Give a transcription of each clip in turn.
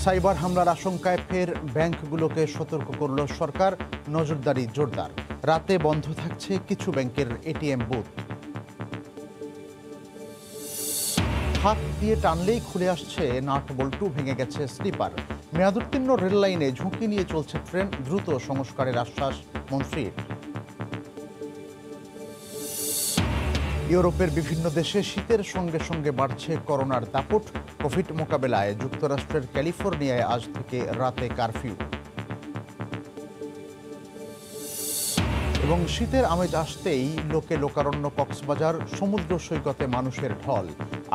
Cyber হামলার আশঙ্কায় ফের ব্যাংকগুলোকে সতর্ক করল সরকার। নজরদারি জোরদার। রাতে বন্ধ থাকছে কিছু ব্যাংকের এটিএম বুথ। হাত দিয়ে টানলেই খুলে আসছে নাট বল্টু, ভেঙে গেছে স্লিপার। মেয়াদোত্তীর্ণ রেল লাইনে ঝুঁকি নিয়ে চলছে ট্রেন, দ্রুত সংস্কারের আশ্বাস মন্ত্রীর। ইউরোপের বিভিন্ন দেশে শীতের সঙ্গে সঙ্গে বাড়ছে করোনার দাপট। কোভিড মোকাবেলায় যুক্তরাষ্ট্রের ক্যালিফোর্নিয়ায় আজ থেকে রাতে কারফিউ। এবং শীতের আমেজ আসতেই লোকে লোকারণ্য কক্সবাজার, সমুদ্র সৈকতে মানুষের ঢল।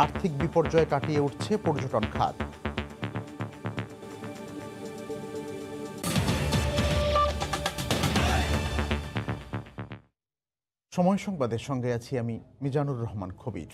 আর্থিক বিপর্যয় কাটিয়ে উঠছে পর্যটন খাত। সময় সংবাদের সঙ্গে আছি আমি মিজানুর রহমান খবির।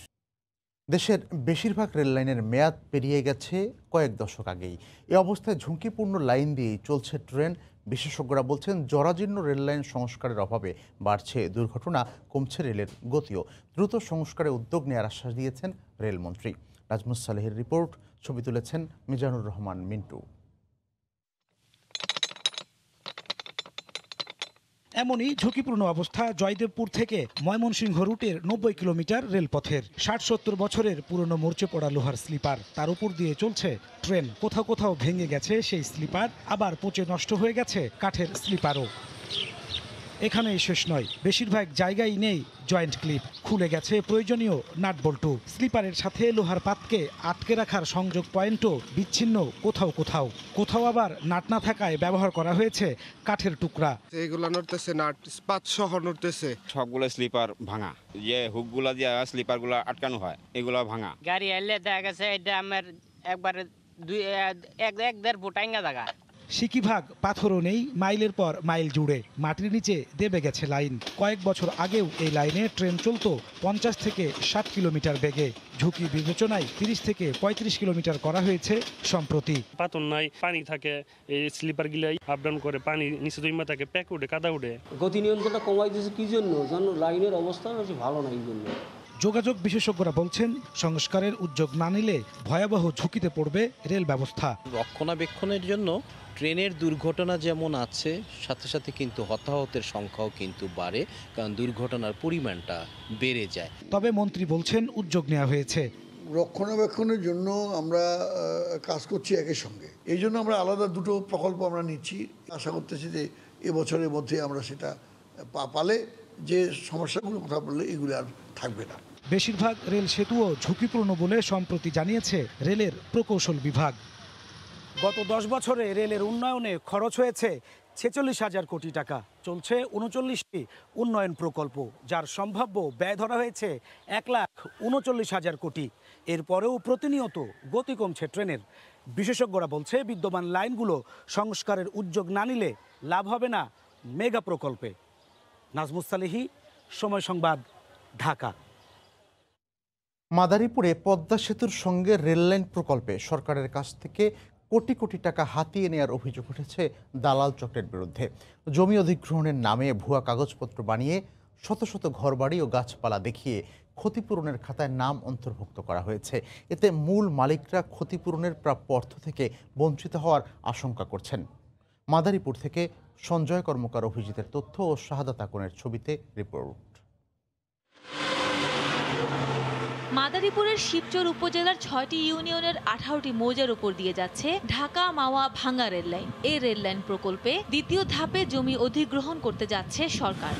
দেশের বেশিরভাগ রেললাইনের মেয়াদ পেরিয়ে গেছে কয়েক দশক আগেই। এ অবস্থায় ঝুঁকিপূর্ণ লাইন দিয়েই চলছে ট্রেন। বিশেষজ্ঞরা বলছেন, জরাজীর্ণ রেললাইন সংস্কারের অভাবে বাড়ছে দুর্ঘটনা, কমছে রেলের গতিও। দ্রুত সংস্কারে উদ্যোগ নেওয়ার আশ্বাস দিয়েছেন রেলমন্ত্রী। নাজমুস সালেহের রিপোর্ট, ছবি তুলেছেন মিজানুর রহমান মিন্টু। এমনই ঝুঁকিপূর্ণ অবস্থা জয়দেবপুর থেকে ময়মনসিংহ রুটের 90 কিলোমিটার রেলপথের। 60-70 বছরের পুরনো মরচে পড়া লোহার স্লিপার, তার উপর দিয়ে চলছে ট্রেন। কোথাও কোথাও ভেঙে গেছে সেই স্লিপার, আবার পচে নষ্ট হয়ে গেছে কাঠের স্লিপারও। এখানেই শেষ নয়, বেশিরভাগ জায়গায় নেই জয়েন্ট ক্লিপ, খুলে গেছে প্রয়োজনীয় নাট বল্টু। স্লিপারের সাথে লোহার পাতকে আটকে রাখার সংযোগ পয়েন্টও বিচ্ছিন্ন কোথাও কোথাও। কোথাও আবার নাট না থাকায় ব্যবহার করা হয়েছে কাঠের টুকরা। এগুলো নড়তেছে, নাট ইস্পাত সহ নড়তেছে। সবগুলো স্লিপার ভাঙা, যে হুকগুলা দিয়ে স্লিপারগুলো আটকানো হয় এগুলো ভাঙা। গাড়ি এলে দেখা গেছে এটা আমার একবারে 1-1.5 ফুট আইঙ্গা জায়গা। সিকিভাগ পাথরও নেই মাইলের পর মাইল জুড়ে। মাটির নিচে দেবে গেছে লাইন। কয়েক বছর আগেও এই লাইনে ট্রেন চলতো 50 থেকে 60 কিলোমিটার বেগে। ঝুঁকি বিবেচনায় 30 থেকে 35 কিলোমিটার করা হয়েছে সম্প্রতি। পাথর নাই, পানি থাকে, এই স্লিপার গিলাই আপ ডাউন করে, পানি নিচে জমা থাকে, প্যাক উঠে, কাদা উঠে। গতি নিয়ন্ত্রণটা কমাই দিয়েছে কি জন্য? জানো, লাইনের অবস্থা বেশি ভালো না এই জন্য। যোগাযোগ বিশেষজ্ঞরা বলছেন, সংস্কারের উদ্যোগ না নিলে ভয়াবহ ঝুঁকিতে পড়বে রেল ব্যবস্থা। রক্ষণাবেক্ষণের জন্য ট্রেনের দুর্ঘটনা যেমন আছে, সাথে সাথে কিন্তু হতাহতের সংখ্যাও কিন্তু বাড়ে, কারণ দুর্ঘটনার পরিমাণটা বেড়ে যায়। তবে মন্ত্রী বলছেন, উদ্যোগ নেওয়া হয়েছে। রক্ষণাবেক্ষণের জন্য আমরা কাজ করছি একই সঙ্গে। এই জন্য আমরা আলাদা দুটো প্রকল্প আমরা নিচ্ছি। আশা করতেছি যে এবছরের মধ্যে আমরা সেটা পালে যে সমস্যাগুলো কথা বললে এগুলো আর থাকবে না। বেশিরভাগ রেল সেতুও ঝুঁকিপূর্ণ বলে সম্প্রতি জানিয়েছে রেলের প্রকৌশল বিভাগ। গত 10 বছরে রেলের উন্নয়নে খরচ হয়েছে 46,000 কোটি টাকা। চলছে 39টি উন্নয়ন প্রকল্প, যার সম্ভাব্য ব্যয় ধরা হয়েছে 1,39,000 কোটি। এরপরেও প্রতিনিয়ত গতি কমছে ট্রেনের। বিশেষজ্ঞরা বলছে, বিদ্যমান লাইনগুলো সংস্কারের উদ্যোগ না নিলে লাভ হবে না মেগা প্রকল্পে। নাজমুস সালেহী, সময় সংবাদ, ঢাকা। মাদারীপুরে পদ্মা সেতুর সঙ্গে রেললাইন প্রকল্পে সরকারের কাছ থেকে কোটি কোটি টাকা হাতিয়ে নেওয়ার অভিযোগ উঠেছে দালাল চক্রের বিরুদ্ধে। জমি অধিগ্রহণের নামে ভুয়া কাগজপত্র বানিয়ে শত শত ঘরবাড়ি ও গাছপালা দেখিয়ে ক্ষতিপূরণের খাতায় নাম অন্তর্ভুক্ত করা হয়েছে। এতে মূল মালিকরা ক্ষতিপূরণের প্রাপ্য অর্থ থেকে বঞ্চিত হওয়ার আশঙ্কা করছেন। মাদারীপুর থেকে সঞ্জয় কর্মকার অভিজিতের তথ্য ও শাহাদাত আকনের ছবিতে রিপোর্ট। মাদারীপুরের শিবচর উপজেলার 6টি ইউনিয়নের 18টি মৌজার উপর দিয়ে যাচ্ছে ঢাকা মাওয়া ভাঙ্গা রেললাইন। এই রেললাইন প্রকল্পে দ্বিতীয় ধাপে জমি অধিগ্রহণ করতে যাচ্ছে সরকার।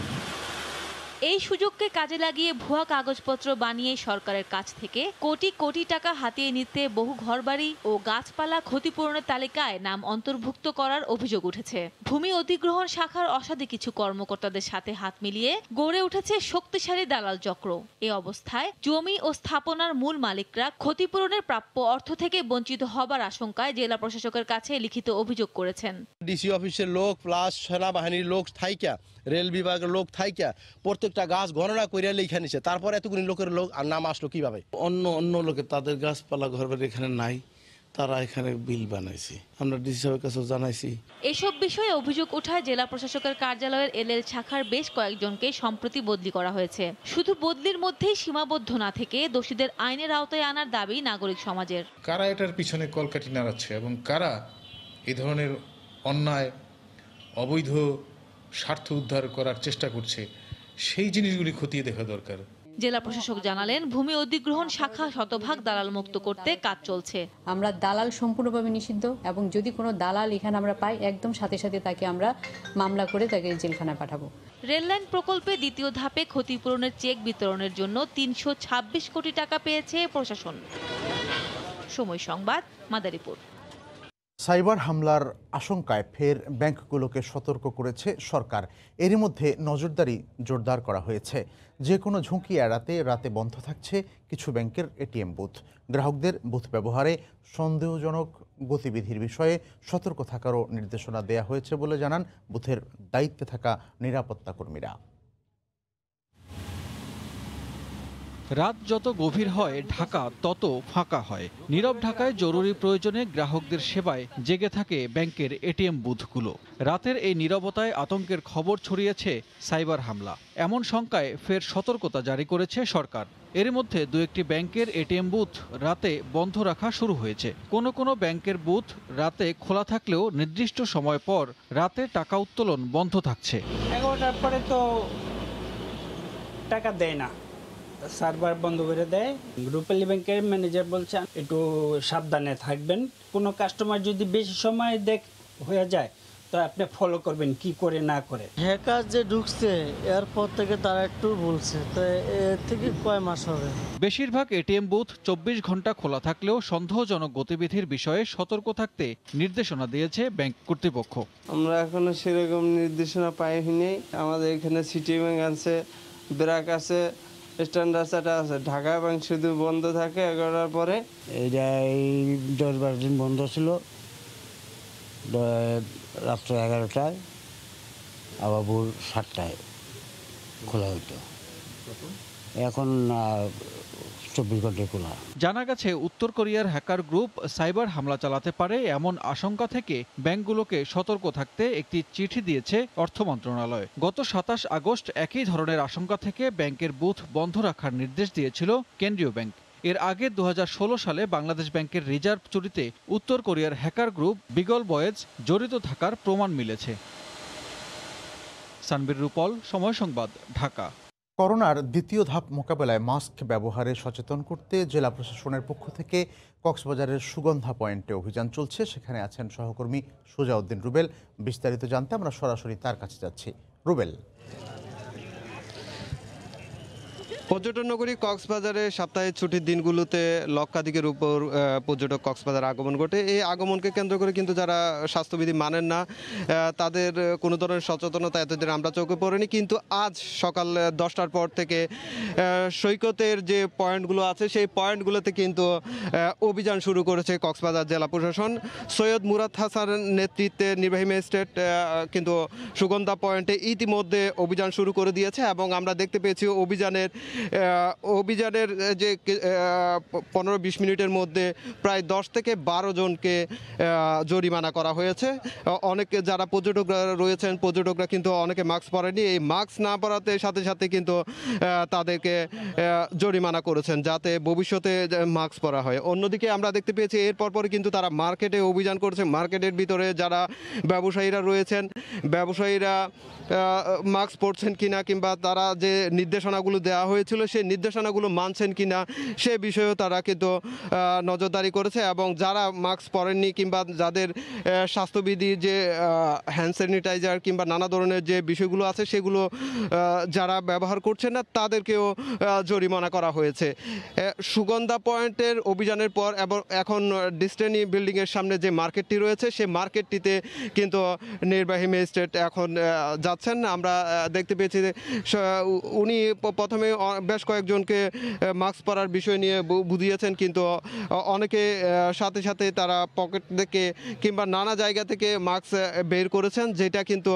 এই সুযোগকে কাজে লাগিয়ে ভুয়া কাগজপত্র বানিয়ে সরকারের কাছ থেকে কোটি কোটি টাকা হাতিয়ে নিতে বহু ঘরবাড়ি ও গাছপালা ক্ষতিপূরণের তালিকায় নাম অন্তর্ভুক্ত করার অভিযোগ উঠেছে। ভূমি অধিগ্রহণ শাখার অসাধু কিছু কর্মকর্তাদের সাথে হাত মিলিয়ে গড়ে উঠেছে শক্তিশালী দালাল চক্র। এ অবস্থায় জমি ও স্থাপনার মূল মালিকরা ক্ষতিপূরণের প্রাপ্য অর্থ থেকে বঞ্চিত হবার আশঙ্কায় জেলা প্রশাসকের কাছে লিখিত অভিযোগ করেছেন। ডিসি অফিসের লোক প্লাস সেনাবাহিনীর লোক থাইকা, রেল বিভাগের লোক থাইকা প্রত্যেকটা গাছ গণনা করে লিখে নিছে। তারপর এতগুলি লোকের লোক আর নাম আসলো কিভাবে? অন্য লোকের তাদের গাছপালা ঘরবাড়ি এখানে নাই, তারা এখানে বিল বানাইছে, আমরা ডিসি সাহেবের কাছেও জানাইছি। এসব বিষয়ে অভিযোগ ওঠায় জেলা প্রশাসকের কার্যালয়ের এলএল শাখার বেশ কয়েকজনকে সম্প্রতি বদলি করা হয়েছে। শুধু বদলির মধ্যেই সীমাবদ্ধ না থেকে দোষীদের আইনের আওতায় আনার দাবি নাগরিক সমাজের। কারা এটার পিছনে কলকাঠি নাড়াচ্ছে এবং কারা এ ধরনের অন্যায় অবৈধ স্বার্থ উদ্ধার করার চেষ্টা করছে, সেই জিনিসগুলি খতিয়ে দেখা দরকার। জেলা প্রশাসক জানালেন, ভূমি অধিগ্রহণ শাখা শতভাগ দালাল মুক্ত করতে কাজ চলছে। আমরা দালাল সম্পূর্ণভাবে নিষিদ্ধ এবং যদি কোনো দালাল এখানে আমরা পাই একদম সাথে সাথে তাকে আমরা মামলা করে তাকে জেলখানায় পাঠাবো। রেললাইন প্রকল্পে দ্বিতীয় ধাপে ক্ষতিপূরণের চেক বিতরণের জন্য ৩২৬ কোটি টাকা পেয়েছে প্রশাসন। সময় সংবাদ, মাদারীপুর। সাইবার হামলার আশঙ্কায় ফের ব্যাংকগুলোকে সতর্ক করেছে সরকার। এরই মধ্যে নজরদারি জোরদার করা হয়েছে। যে কোনো ঝুঁকি এড়াতে রাতে বন্ধ থাকছে কিছু ব্যাংকের এটিএম বুথ। গ্রাহকদের বুথ ব্যবহারে সন্দেহজনক গতিবিধির বিষয়ে সতর্ক থাকারও নির্দেশনা দেওয়া হয়েছে বলে জানান বুথের দায়িত্বে থাকা নিরাপত্তা কর্মীরা। রাত যত গভীর হয় ঢাকা তত ফাঁকা হয়। নীরব ঢাকায় জরুরি প্রয়োজনে গ্রাহকদের সেবায় জেগে থাকে ব্যাংকের এটিএম বুথগুলো। রাতের এই নীরবতায় আতঙ্কের খবর ছড়িয়েছে সাইবার হামলা। এমন শঙ্কায় ফের সতর্কতা জারি করেছে সরকার। এর মধ্যে দু একটি ব্যাংকের এটিএম বুথ রাতে বন্ধ রাখা শুরু হয়েছে। কোনো ব্যাংকের বুথ রাতে খোলা থাকলেও নির্দিষ্ট সময় পর রাতে টাকা উত্তোলন বন্ধ থাকছে। 11টার পরে তো টাকা দেয় না, সার্ভার বন্ধ করে দেয়। রূপালী ব্যাংকের ম্যানেজার বলছে একটু সাবধানে থাকবেন, কোনো কাস্টমার যদি বেশি সময় হয়ে যায় তো আপনি ফলো করবেন কি করে না করে। হ্যাকার যে ঢুকছে এরপর থেকে তারা একটু বলছে, তো এর থেকে কয় মাস হবে। বেশিরভাগ এটিএম বুথ 24 ঘন্টা খোলা থাকলেও সন্দেহজনক গতিবিধির বিষয়ে সতর্ক থাকতে নির্দেশনা দিয়েছে ব্যাংক কর্তৃপক্ষ। আমরা এখনো সেরকম নির্দেশনা পাইনি। আমাদের এখানে সিটি ব্যাংক আছে, ব্র্যাক আছে, স্ট্যান্ডার্ড চার্টার আছে। ঢাকা ব্যাংক শুধু বন্ধ থাকে 11টার পরে। এইটা এই 10-12 দিন বন্ধ ছিল, রাত্র 11টায় আবার ভোর 7টায় খোলা হইতো। এখন 24 ঘন্টায় খোলা। জানা গেছে উত্তর কোরিয়ার হ্যাকার গ্রুপ সাইবার হামলা চালাতে পারে এমন আশঙ্কা থেকে ব্যাংকগুলোকে সতর্ক থাকতে একটি চিঠি দিয়েছে অর্থ মন্ত্রণালয়। গত 27 আগস্ট একই ধরনের আশঙ্কা থেকে ব্যাংকের বুথ বন্ধ রাখার নির্দেশ দিয়েছিল কেন্দ্রীয় ব্যাংক। এর আগে 2016 সালে বাংলাদেশ ব্যাংকের রিজার্ভ চুরিতে উত্তর কোরিয়ার হ্যাকার গ্রুপ বিগল বয়েজ জড়িত থাকার প্রমাণ মিলেছে। সানবীর রূপল, সময় সংবাদ, ঢাকা। করোনার দ্বিতীয় ধাপ মোকাবেলায় মাস্ক ব্যবহারে সচেতন করতে জেলা প্রশাসনের পক্ষ থেকে কক্সবাজারের সুগন্ধা পয়েন্টে অভিযান চলছে। সেখানে আছেন সহকর্মী সুজাউদ্দিন রুবেল। বিস্তারিত জানতে আমরা সরাসরি তার কাছে যাচ্ছি। রুবেল। পর্যটন নগরী কক্সবাজারে সাপ্তাহিক ছুটির দিনগুলোতে লক্ষাধিকের উপর পর্যটক কক্সবাজার আগমন ঘটে। এই আগমনকে কেন্দ্র করে কিন্তু যারা স্বাস্থ্যবিধি মানেন না তাদের কোনো ধরনের সচেতনতা এতদিন আমরা চোখে পড়েনি, কিন্তু আজ সকাল 10টার পর থেকে সৈকতের যে পয়েন্টগুলো আছে সেই পয়েন্টগুলোতে কিন্তু অভিযান শুরু করেছে কক্সবাজার জেলা প্রশাসন। সৈয়দ মুরাদ হাসানের নেতৃত্বে নির্বাহী ম্যাজিস্ট্রেট কিন্তু সুগন্ধা পয়েন্টে ইতিমধ্যে অভিযান শুরু করে দিয়েছে এবং আমরা দেখতে পেয়েছি অভিযানের যে 15-20 মিনিটের মধ্যে প্রায় 10 থেকে 12 জনকে জরিমানা করা হয়েছে। অনেকে যারা পর্যটকরা রয়েছেন, পর্যটকরা কিন্তু অনেকে মাস্ক পরেনি। এই মাস্ক না পরাতে সাথে সাথে কিন্তু তাদেরকে জরিমানা করেছেন যাতে ভবিষ্যতে মাস্ক পরা হয়। অন্যদিকে আমরা দেখতে পেয়েছি এর পরপরই কিন্তু তারা মার্কেটে অভিযান করেছে। মার্কেটের ভিতরে যারা ব্যবসায়ীরা রয়েছেন, ব্যবসায়ীরা মাস্ক পরছেন কিনা কিংবা তারা যে নির্দেশনাগুলো দেওয়া হয়েছিল সেই নির্দেশনাগুলো মানছেন কিনা সে বিষয়েও তারা কিন্তু নজরদারি করেছে এবং যারা মাস্ক পরেননি কিংবা যাদের স্বাস্থ্যবিধি যে হ্যান্ড স্যানিটাইজার কিংবা নানা ধরনের যে বিষয়গুলো আছে সেগুলো যারা ব্যবহার করছেন না তাদেরকেও জরিমানা করা হয়েছে। সুগন্ধা পয়েন্টের অভিযানের পর এবং এখন ডিস্টেনি বিল্ডিংয়ের সামনে যে মার্কেটটি রয়েছে সেই মার্কেটটিতে কিন্তু নির্বাহী ম্যাজিস্ট্রেট এখন যাচ্ছেন। আমরা দেখতে পেয়েছি উনি প্রথমে বেশ কয়েকজনকে মাস্ক পরার বিষয় নিয়ে বুঝিয়েছেন, কিন্তু অনেকে সাথে সাথে তারা পকেট থেকে কিংবা নানা জায়গা থেকে মাস্ক বের করেছেন, যেটা কিন্তু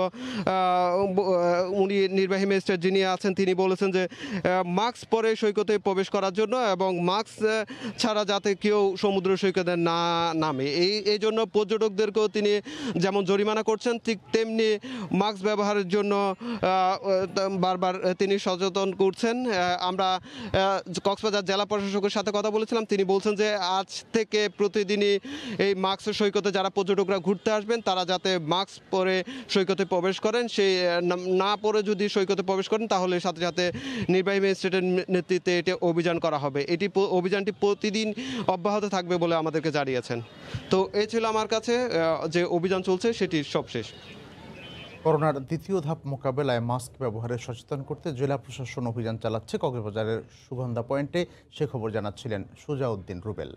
উনি নির্বাহী ম্যাজিস্ট্রেট যিনি আছেন তিনি বলেছেন যে মাস্ক পরে সৈকতে প্রবেশ করার জন্য এবং মাস্ক ছাড়া যাতে কেউ সমুদ্র সৈকতে না নামে এই জন্য পর্যটকদেরকেও তিনি যেমন জরিমানা করছেন, ঠিক তেমনি মাস্ক ব্যবহারের জন্য বারবার তিনি সচেতন করছেন। আমরা কক্সবাজার জেলা প্রশাসকের সাথে কথা বলেছিলাম, তিনি বলছেন যে আজ থেকে প্রতিদিনই এই মাস্ক সৈকতে যারা পর্যটকরা ঘুরতে আসবেন তারা যাতে মাস্ক পরে সৈকতে প্রবেশ করেন, সেই না পরে যদি সৈকতে প্রবেশ করেন তাহলে সাথে সাথে নির্বাহী ম্যাজিস্ট্রেটের নেতৃত্বে এটি অভিযান করা হবে। অভিযানটি প্রতিদিন অব্যাহত থাকবে বলে আমাদেরকে জানিয়েছেন। তো এই ছিল আমার কাছে যে অভিযান চলছে সেটির সবশেষ। করোনার দ্বিতীয় ধাপ মোকাবেলায় মাস্ক ব্যবহারে সচেতন করতে জেলা প্রশাসন অভিযান চালাচ্ছে কক্সবাজারের সুগন্ধা পয়েন্টে। সে খবর জানাচ্ছিলেন সুজাউদ্দিন রুবেল।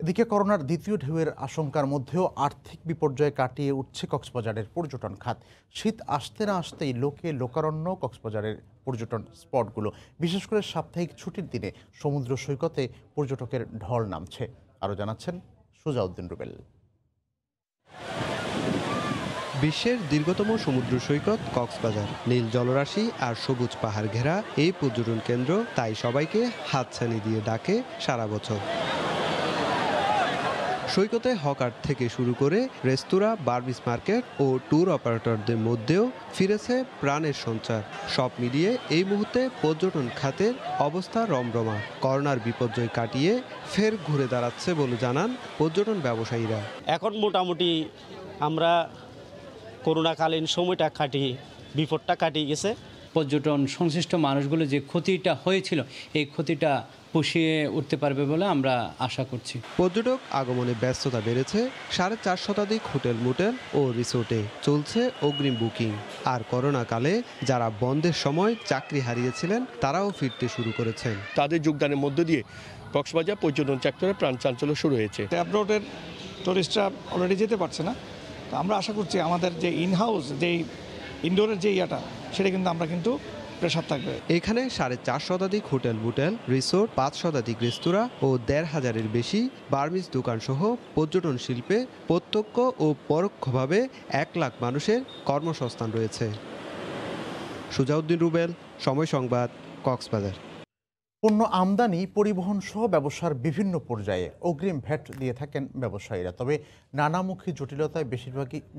এদিকে করোনার দ্বিতীয় ঢেউয়ের আশঙ্কার মধ্যেও আর্থিক বিপর্যয় কাটিয়ে উঠছে কক্সবাজারের পর্যটন খাত। শীত আসতে না আসতেই লোকারণ্য কক্সবাজারের পর্যটন স্পটগুলো, বিশেষ করে সাপ্তাহিক ছুটির দিনে সমুদ্র সৈকতে পর্যটকের ঢল নামছে। আরও জানাচ্ছেন সুজাউদ্দিন রুবেল। বিশ্বের দীর্ঘতম সমুদ্র সৈকত কক্সবাজার, নীল জলরাশি আর সবুজ পাহাড় ঘেরা এই পর্যটন কেন্দ্র তাই সবাইকে হাতছানি দিয়ে ডাকে সারা বছর। সৈকতে হকার থেকে শুরু করে রেস্তোরাঁ, বার্বিস মার্কেট ও ট্যুর অপারেটরদের মধ্যেও ফিরেছে প্রাণের সঞ্চার। সব মিলিয়ে এই মুহূর্তে পর্যটন খাতের অবস্থা রমরমা। করোনার বিপর্যয় কাটিয়ে ফের ঘুরে দাঁড়াচ্ছে বলে জানান পর্যটন ব্যবসায়ীরা। এখন মোটামুটি আমরা করোনাকালীন সময়টা বিপদটা কাটিয়ে গেছে। পর্যটন সংশ্লিষ্ট মানুষগুলো যে ক্ষতিটা হয়েছিল এই ক্ষতিটা পুষিয়ে উঠতে পারবে বলে আমরা আশা করছি। পর্যটক আগমনে ব্যস্ততা বেড়েছে। 4.5 শতাধিক হোটেল মোটেল ও রিসোর্টে চলছে অগ্রিম বুকিং। আর করোনাকালে যারা বন্ধের সময় চাকরি হারিয়েছিলেন তারাও ফিরতে শুরু করেছেন। তাদের যোগদানের মধ্য দিয়ে কক্সবাজার পর্যটন সেক্টরে প্রাণ চাঞ্চল্য শুরু হয়েছে। অ্যাব্রোডের টুরিস্টরা অলরেডি যেতে পারছে না, তো আমরা আশা করছি আমাদের যে ইনহাউস যেই ইনডোরের যে সেটা কিন্তু প্রেসার থাকবে। এখানে 4.5 শতাধিক হোটেল মোটেল রিসোর্ট, 5 শতাধিক রেস্তোরাঁ ও 1,500-এর বেশি বার্মিজ দোকান সহ পর্যটন শিল্পে প্রত্যক্ষ ও পরোক্ষভাবে 1 লাখ মানুষের কর্মসংস্থান রয়েছে। সুজাউদ্দিন রুবেল, সময় সংবাদ, কক্সবাজার। পণ্য আমদানি, পরিবহন সহ ব্যবসার বিভিন্ন পর্যায়ে অগ্রিম ভ্যাট দিয়ে থাকেন ব্যবসায়ীরা। তবে নানামুখী জটিলতায়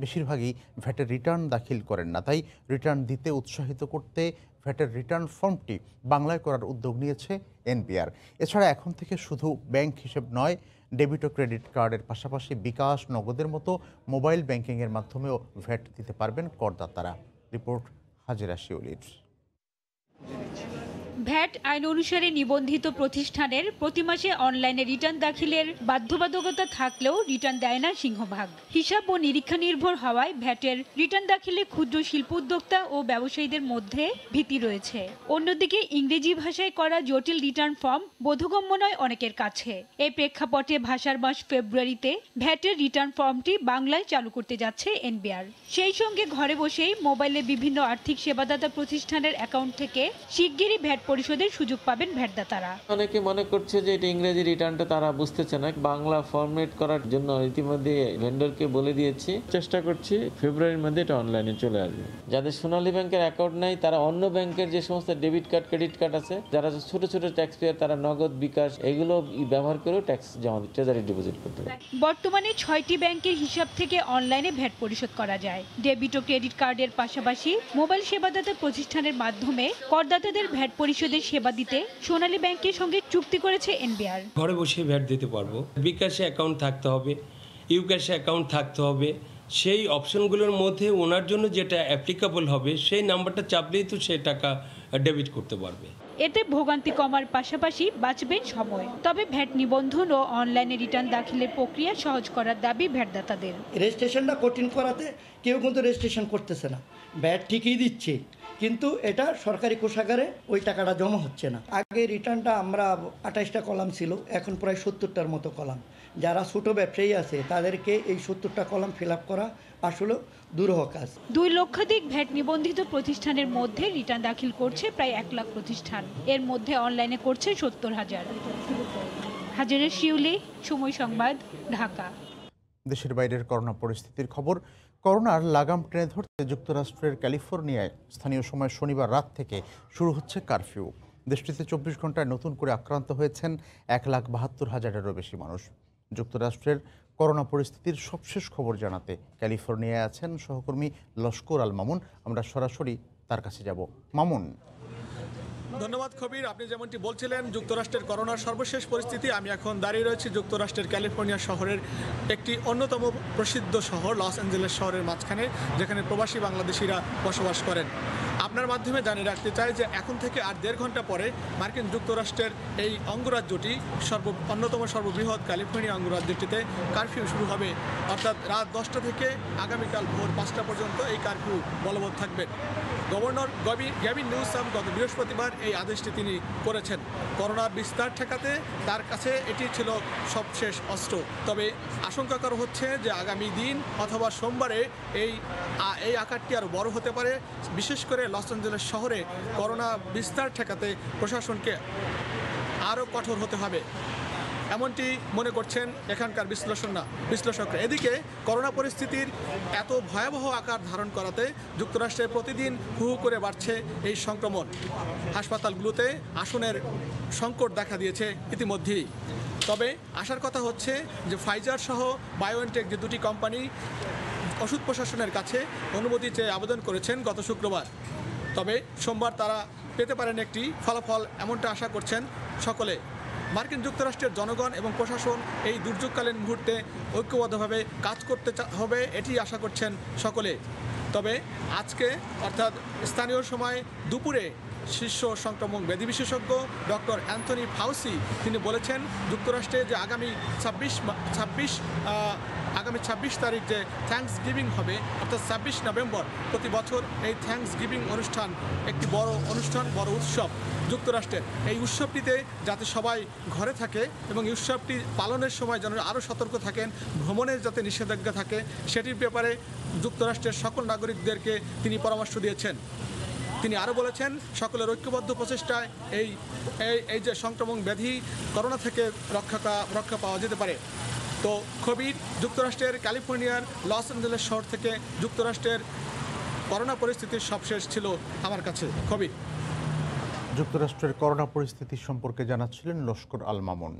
বেশিরভাগই ভ্যাটের রিটার্ন দাখিল করেন না। তাই রিটার্ন দিতে উৎসাহিত করতে ভ্যাটের রিটার্ন ফর্মটি বাংলায় করার উদ্যোগ নিয়েছে এনবিআর। এছাড়া এখন থেকে শুধু ব্যাংক হিসেব নয়, ডেবিট ও ক্রেডিট কার্ডের পাশাপাশি বিকাশ, নগদের মতো মোবাইল ব্যাংকিংয়ের মাধ্যমেও ভ্যাট দিতে পারবেন করদাতারা। রিপোর্ট হাজিরা শিউলির। ভ্যাট আইন অনুসারে নিবন্ধিত প্রতিষ্ঠানের প্রতি মাসে অনলাইনে রিটার্ন দাখিলের বাধ্যবাধকতা থাকলেও রিটার্ন দেয় না সিংহভাগ। হিসাব ও নিরীক্ষা নির্ভর হওয়ায় ভ্যাটের রিটার্ন দাখিলে ক্ষুদ্র শিল্প উদ্যোক্তা ও ব্যবসায়ীদের মধ্যে ভীতি রয়েছে। অন্যদিকে ইংরেজি ভাষায় করা জটিল রিটার্ন ফর্ম বোধগম্য নয় অনেকের কাছে। এই প্রেক্ষাপটে ভাষার মাস ফেব্রুয়ারিতে ভ্যাটের রিটার্ন ফর্মটি বাংলায় চালু করতে যাচ্ছে এনবিআর। সেই সঙ্গে ঘরে বসেই মোবাইলে বিভিন্ন আর্থিক সেবাদাতা প্রতিষ্ঠানের অ্যাকাউন্ট থেকে শিগগিরই ভ্যাট পরিশোধের সুযোগ পাবেন ভ্যাটদাতারা। অনেকে মনে করছে যে এটা ইংরেজি রিটার্নটা তারা বুঝতেছে না, বাংলা ফরম্যাট করার জন্য ইতিমধ্যে ভেন্ডরকে বলে দিয়েছি, চেষ্টা করছি ফেব্রুয়ারির মধ্যে এটা অনলাইনে চলে আসবে। যাদের সোনালী ব্যাংকের অ্যাকাউন্ট নাই তারা অন্য ব্যাংকের যে সমস্ত ডেবিট কার্ড, ক্রেডিট কার্ড আছে, যারা ছোট ছোট ট্যাক্স পেয়ার তারা নগদ, বিকাশ এগুলো ব্যবহার করেও ট্যাক্স জমা দিতে, ট্রেজারি ডিপোজিট করতে পারে। বর্তমানে 6টি ব্যাংকের হিসাব থেকে অনলাইনে ভ্যাট পরিশোধ করা যায়। ডেবিট ও ক্রেডিট কার্ডের পাশাপাশি মোবাইল সেবাদাতা প্রতিষ্ঠানের মাধ্যমে করদাতাদের ভ্যাট পরিশোধের সেবা দিতে সোনালী ব্যাংকের সঙ্গে চুক্তি করেছে এনবিআর। ঘরে বসে ভ্যাট দিতে পারবো। বিকাশে অ্যাকাউন্ট থাকতে হবে, ইউক্যাশে অ্যাকাউন্ট থাকতে হবে। সেই অপশনগুলোর মধ্যে ওনার জন্য যেটা অ্যাপ্লিকেবল হবে সেই নাম্বারটা চাপলেই তো সে টাকা ডেবিট করতে পারবে। এতে ভোগান্তি কমার পাশাপাশি বাঁচবে সময়। তবে ভ্যাট নিবন্ধন ও অনলাইনে রিটার্ন দাখিলের প্রক্রিয়া সহজ করার দাবি ভ্যাটদাতাদের। রেজিস্ট্রেশনটা কঠিন করাতে কেউ কিন্তু রেজিস্ট্রেশন করতেছে না, ভ্যাট ঠিকই দিচ্ছে, কিন্তু এটা সরকারি কোষাগারে ওই টাকাটা জমা হচ্ছে না। আগে রিটার্নটা আমরা 28টা কলাম ছিল, এখন প্রায় 70টার মতো কলাম। যারা ছোট ব্যবসায়ী আছে তাদেরকে এই 70টা কলাম ফিল আপ করা আসলে দুরূহ কাজ। 2 লক্ষাধিক ভ্যাট নিবন্ধিত প্রতিষ্ঠানের মধ্যে রিটার্ন দাখিল করছে প্রায় 1 লাখ প্রতিষ্ঠান। এর মধ্যে অনলাইনে করছে 70,000। হাজারের শিউলি, সময় সংবাদ, ঢাকা। দেশের বাইরের করোনা পরিস্থিতির খবর। করোনার লাগাম টেনে ধরতে যুক্তরাষ্ট্রের ক্যালিফোর্নিয়ায় স্থানীয় সময় শনিবার রাত থেকে শুরু হচ্ছে কারফিউ। দেশটিতে 24 ঘন্টায় নতুন করে আক্রান্ত হয়েছেন 1,72,000-এরও বেশি মানুষ। যুক্তরাষ্ট্রের করোনা পরিস্থিতির সবশেষ খবর জানাতে ক্যালিফোর্নিয়ায় আছেন সহকর্মী লস্কর আল মামুন। আমরা সরাসরি তার কাছে যাব। মামুন। ধন্যবাদ কবির। আপনি যেমনটি বলছিলেন যুক্তরাষ্ট্রের করোনার সর্বশেষ পরিস্থিতি। আমি এখন দাঁড়িয়ে রয়েছি যুক্তরাষ্ট্রের ক্যালিফোর্নিয়া শহরের একটি অন্যতম প্রসিদ্ধ শহর লস অ্যাঞ্জেলেস শহরের মাঝখানে, যেখানে প্রবাসী বাংলাদেশিরা বসবাস করেন। আপনার মাধ্যমে জানিয়ে রাখতে চাই যে এখন থেকে আর 1.5 ঘন্টা পরে মার্কিন যুক্তরাষ্ট্রের এই অঙ্গরাজ্যটি অন্যতম সর্ববৃহৎ ক্যালিফোর্নিয়া অঙ্গরাজ্যটিতে কারফিউ শুরু হবে। অর্থাৎ রাত 10টা থেকে আগামীকাল ভোর 5টা পর্যন্ত এই কারফিউ বলবৎ থাকবে। গভর্নর গ্যাভিন নিউসাম গত বৃহস্পতিবার এই আদেশটি তিনি করেছেন। করোনার বিস্তার ঠেকাতে তার কাছে এটি ছিল সবশেষ অস্ত্র। তবে আশঙ্কা করা হচ্ছে যে আগামী দিন অথবা সোমবারে এই আকারটি আরও বড় হতে পারে। বিশেষ করে লস অ্যাঞ্জেলেস শহরে করোনা বিস্তার ঠেকাতে প্রশাসনকে আরও কঠোর হতে হবে, এমনটি মনে করছেন এখানকার বিশ্লেষকরা। এদিকে করোনা পরিস্থিতির এত ভয়াবহ আকার ধারণ করাতে যুক্তরাষ্ট্রে প্রতিদিন হু হু করে বাড়ছে এই সংক্রমণ। হাসপাতালগুলোতে আসনের সংকট দেখা দিয়েছে ইতিমধ্যেই। তবে আসার কথা হচ্ছে যে ফাইজার সহ বায়োএনটেক যে দুটি কোম্পানি ওষুধ প্রশাসনের কাছে অনুমতি চেয়ে আবেদন করেছেন গত শুক্রবার। তবে সোমবার তারা পেতে পারেন একটি ফলাফল, এমনটা আশা করছেন সকলে। মার্কিন যুক্তরাষ্ট্রের জনগণ এবং প্রশাসন এই দুর্যোগকালীন মুহূর্তে ঐক্যবদ্ধভাবে কাজ করতে হবে, এটি আশা করছেন সকলে। তবে আজকে অর্থাৎ স্থানীয় সময় দুপুরে শীর্ষ সংক্রমণ ব্যাধি বিশেষজ্ঞ ডক্টর অ্যান্থনি ফাউসি তিনি বলেছেন যুক্তরাষ্ট্রে যে আগামী 26 তারিখ যে থ্যাঙ্কস গিভিং হবে, অর্থাৎ 26 নভেম্বর প্রতি বছর এই থ্যাঙ্কস গিভিং অনুষ্ঠান একটি বড় অনুষ্ঠান, বড় উৎসব যুক্তরাষ্ট্রের। এই উৎসবটিতে যাতে সবাই ঘরে থাকে এবং এই উৎসবটি পালনের সময় যেন আরও সতর্ক থাকেন, ভ্রমণের যাতে নিষেধাজ্ঞা থাকে, সেটির ব্যাপারে যুক্তরাষ্ট্রের সকল নাগরিকদেরকে তিনি পরামর্শ দিয়েছেন। তিনি আরও বলেছেন সকলের ঐক্যবদ্ধ প্রচেষ্টায় এই যে সংক্রমণ ব্যাধি করোনা থেকে রক্ষা পাওয়া যেতে পারে। তো খবির, যুক্তরাষ্ট্রের ক্যালিফোর্নিয়ার লস অ্যাঞ্জেলেস শহর থেকে যুক্তরাষ্ট্রের করোনা পরিস্থিতির সবশেষ ছিল আমার কাছে। খবির। যুক্তরাষ্ট্রের করোনা পরিস্থিতি সম্পর্কে জানাচ্ছিলেন লস্কর আল মামুন।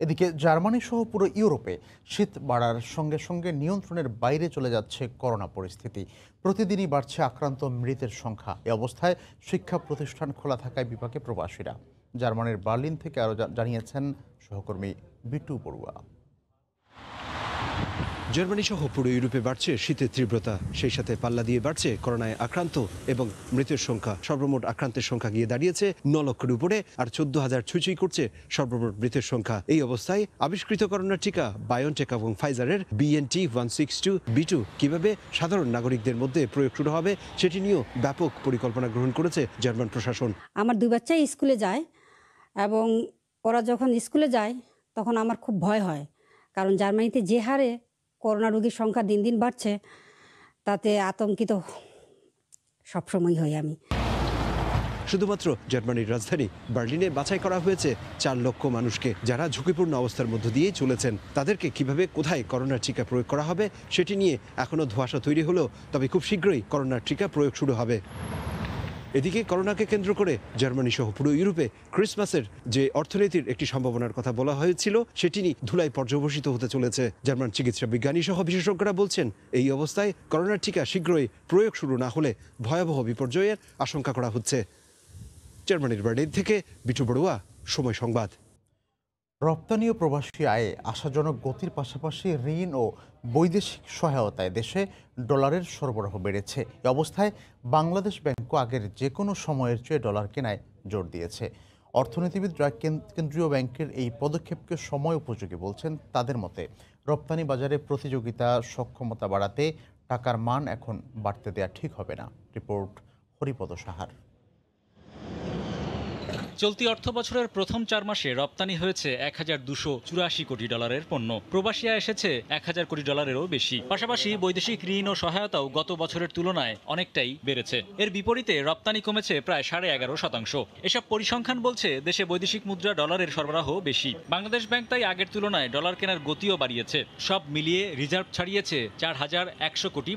এদিকে জার্মানি সহ পুরো ইউরোপে শীত বাড়ার সঙ্গে সঙ্গে নিয়ন্ত্রণের বাইরে চলে যাচ্ছে করোনা পরিস্থিতি। প্রতিদিনই বাড়ছে আক্রান্ত মৃতের সংখ্যা। এ অবস্থায় শিক্ষা প্রতিষ্ঠান খোলা থাকায় বিপাকে প্রবাসীরা। জার্মানির বার্লিন থেকে আরও জানিয়েছেন সহকর্মী বিটু বড়ুয়া। জার্মানি সহ পুরো ইউরোপে বাড়ছে শীতের তীব্রতা, সেই সাথে পাল্লা দিয়ে বাড়ছে করোনায় আক্রান্ত এবং মৃতের সংখ্যা। সর্বমোট আক্রান্তের সংখ্যা গিয়ে দাঁড়িয়েছে 9 লক্ষের উপরে, আর 14,000 ছুঁই করছে সর্বমোট মৃতের সংখ্যা। এই অবস্থায় আবিষ্কৃত করোনার টিকা বায়োনটেক এবং ফাইজারের BNT162b2 কিভাবে সাধারণ নাগরিকদের মধ্যে প্রয়োগ শুরু হবে সেটি নিয়েও ব্যাপক পরিকল্পনা গ্রহণ করেছে জার্মান প্রশাসন। আমার 2 বাচ্চাই স্কুলে যায় এবং ওরা যখন স্কুলে যায় তখন আমার খুব ভয় হয়, কারণ জার্মানিতে যে হারে করোনা রোগীর সংখ্যা দিন দিন বাড়ছে তাতে আতঙ্কিত সবসময় হই আমি। শুধুমাত্র জার্মানির রাজধানী বার্লিনে বাছাই করা হয়েছে 4 লক্ষ মানুষকে, যারা ঝুঁকিপূর্ণ অবস্থার মধ্য দিয়ে চলেছেন। তাদেরকে কিভাবে কোথায় করোনার টিকা প্রয়োগ করা হবে সেটি নিয়ে এখনও ধোঁয়াশা তৈরি হলেও তবে খুব শীঘ্রই করোনার টিকা প্রয়োগ শুরু হবে। এদিকে করোনাকে কেন্দ্র করে জার্মানি সহ পুরো ইউরোপে ক্রিসমাসের যে অর্থনীতির একটি সম্ভাবনার কথা বলা হয়েছিল সেটি নিয়ে ধুলায় পর্যবসিত হতে চলেছে। জার্মান চিকিৎসা বিজ্ঞানী সহ বিশেষজ্ঞরা বলছেন এই অবস্থায় করোনার টিকা শীঘ্রই প্রয়োগ শুরু না হলে ভয়াবহ বিপর্যয়ের আশঙ্কা করা হচ্ছে। জার্মানির বার্লিন থেকে বিটু বড়ুয়া, সময় সংবাদ। রপ্তানি ও প্রবাসী আয়ে আশাজনক গতির পাশাপাশি ঋণ ও বৈদেশিক সহায়তায় দেশে ডলারের সরবরাহ বেড়েছে। এ অবস্থায় বাংলাদেশ ব্যাংকও আগের যে কোনো সময়ের চেয়ে ডলার কেনায় জোর দিয়েছে। অর্থনীতিবিদরা কেন্দ্রীয় ব্যাংকের এই পদক্ষেপকে সময় উপযোগী বলছেন। তাদের মতে রপ্তানি বাজারে প্রতিযোগিতা সক্ষমতা বাড়াতে টাকার মান এখন বাড়তে দেওয়া ঠিক হবে না। রিপোর্ট হরিপদ সাহার। চলতি অর্থ বছরের প্রথম 4 মাসে রপ্তানি হয়েছে $1,284 কোটি পণ্য। প্রবাসী আয় এসেছে $1,000 কোটিরও বেশি। পাশাপাশি বৈদেশিক ঋণ ও সহায়তাও গত বছরের তুলনায় অনেকটাই বেড়েছে। এর বিপরীতে রপ্তানি কমেছে প্রায় 11.5%। এসব পরিসংখ্যান বলছে দেশে বৈদেশিক মুদ্রা ডলারের সরবরাহ বেশি। বাংলাদেশ ব্যাংক তাই আগের তুলনায় ডলার কেনার গতিও বাড়িয়েছে। সব মিলিয়ে রিজার্ভ ছাড়িয়েছে $4,100 কোটি।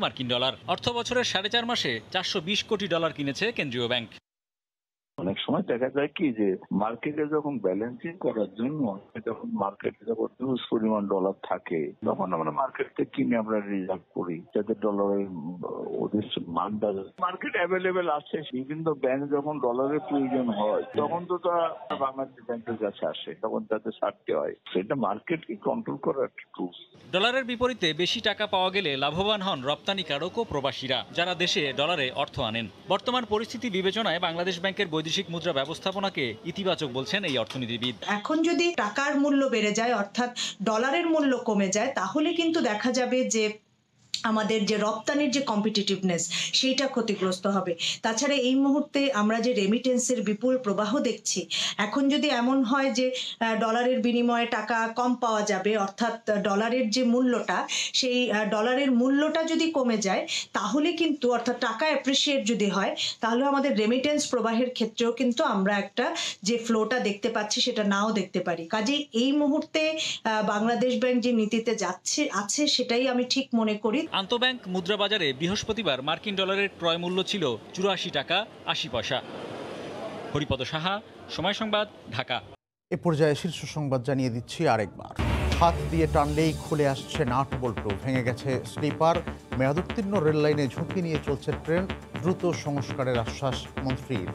অর্থ বছরের 4.5 মাসে $420 কোটি কিনেছে কেন্দ্রীয় ব্যাংক। অনেক সময় দেখা যায় কি যে মার্কেটে যখন ব্যালেন্সিং করার জন্য যখন মার্কেটে যখন হিউজ পরিমাণ ডলার থাকে তখন আমরা মার্কেট থেকে কিনে আমরা রিজার্ভ করি যাতে ডলারের ওদের মানটা মার্কেট অ্যাভেলেবেল আছে। বিভিন্ন ব্যাংক যখন ডলারের প্রয়োজন হয় তখন তো তা বাংলাদেশ ব্যাংকের কাছে আসে, তখন তাদের ছাড়তে হয়। সেটা মার্কেটকে কন্ট্রোল করার একটা টুলস। ডলারের বিপরীতে বেশি টাকা পাওয়া গেলে লাভবান হন রপ্তানিকারক ও প্রবাসীরা, যারা দেশে ডলারে অর্থ আনেন। বর্তমান পরিস্থিতি বিবেচনায় বাংলাদেশ ব্যাংকের বৈদেশিক মুদ্রা ব্যবস্থাপনাকে ইতিবাচক বলছেন এই অর্থনীতিবিদ। এখন যদি টাকার মূল্য বেড়ে যায় অর্থাৎ ডলারের মূল্য কমে যায় তাহলে কিন্তু দেখা যাবে যে আমাদের যে রপ্তানির যে কম্পিটিটিভনেস সেইটা ক্ষতিগ্রস্ত হবে। তাছাড়া এই মুহূর্তে আমরা যে রেমিটেন্সের বিপুল প্রবাহ দেখছি, এখন যদি এমন হয় যে ডলারের বিনিময়ে টাকা কম পাওয়া যাবে অর্থাৎ ডলারের যে মূল্যটা সেই ডলারের মূল্যটা যদি কমে যায় তাহলে কিন্তু অর্থাৎ টাকা অ্যাপ্রিসিয়েট যদি হয় তাহলে আমাদের রেমিটেন্স প্রবাহের ক্ষেত্রেও কিন্তু আমরা একটা যে ফ্লোটা দেখতে পাচ্ছি সেটা নাও দেখতে পারি। কাজেই এই মুহূর্তে বাংলাদেশ ব্যাংক যে নীতিতে আছে সেটাই আমি ঠিক মনে করি। আন্তঃব্যাংক মুদ্রা বাজারে বৃহস্পতিবার মার্কিন ডলারের ক্রয় মূল্য ছিল $84.80। হরিপদ সাহা, সময় সংবাদ, ঢাকা। এ পর্যায়ে শীর্ষ সংবাদ জানিয়ে দিচ্ছি আরেকবার। হাত দিয়ে টানলেই খুলে আসছে নাট বল্টু, ভেঙে গেছে স্লিপার। মেয়াদোত্তীর্ণ রেললাইনে ঝুঁকি নিয়ে চলছে ট্রেন, দ্রুত সংস্কারের আশ্বাস মন্ত্রীর।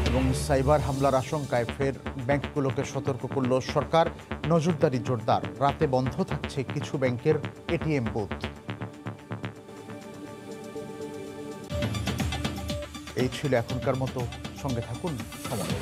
এবং সাইবার হামলার আশঙ্কায় ফের ব্যাংকগুলোকে সতর্ক করল সরকার। নজরদারি জোরদার, রাতে বন্ধ থাকছে কিছু ব্যাংকের এটিএম বুথ। এই ছিল এখনকার মতো, সঙ্গে থাকুন সময়।